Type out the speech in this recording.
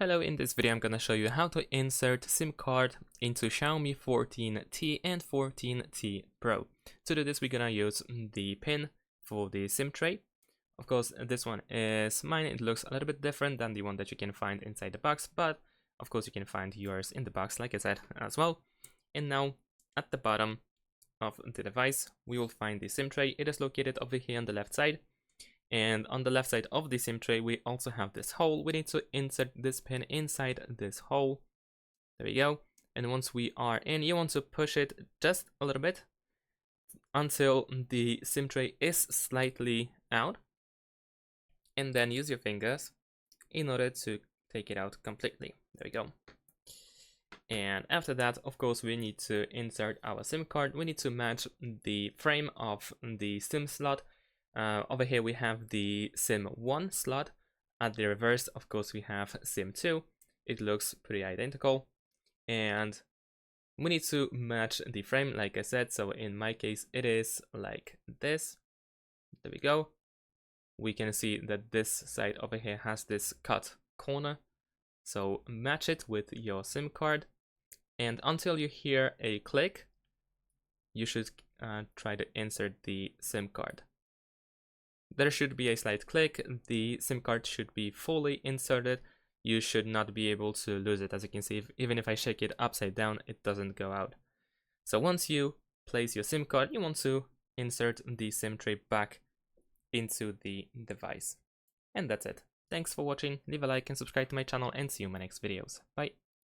Hello, in this video I'm gonna show you how to insert SIM card into Xiaomi 14T and 14T Pro. To do this, we're gonna use the pin for the SIM tray. Of course, this one is mine. It looks a little bit different than the one that you can find inside the box, but of course you can find yours in the box, like I said, as well. And now, at the bottom of the device, we will find the SIM tray. It is located over here on the left side. And on the left side of the SIM tray, we also have this hole. We need to insert this pin inside this hole. There we go. And once we are in, you want to push it just a little bit until the SIM tray is slightly out. And then use your fingers in order to take it out completely. There we go. And after that, of course, we need to insert our SIM card. We need to match the frame of the SIM slot. Over here we have the SIM 1 slot. At the reverse, of course, we have SIM 2. It looks pretty identical. And we need to match the frame, like I said. So in my case, it is like this. There we go. We can see that this side over here has this cut corner. So match it with your SIM card. And until you hear a click, you should try to insert the SIM card. There should be a slight click. The SIM card should be fully inserted. You should not be able to lose it. As you can see, even if I shake it upside down, it doesn't go out. So once you place your SIM card, you want to insert the SIM tray back into the device. And that's it. Thanks for watching. Leave a like and subscribe to my channel, and see you in my next videos. Bye.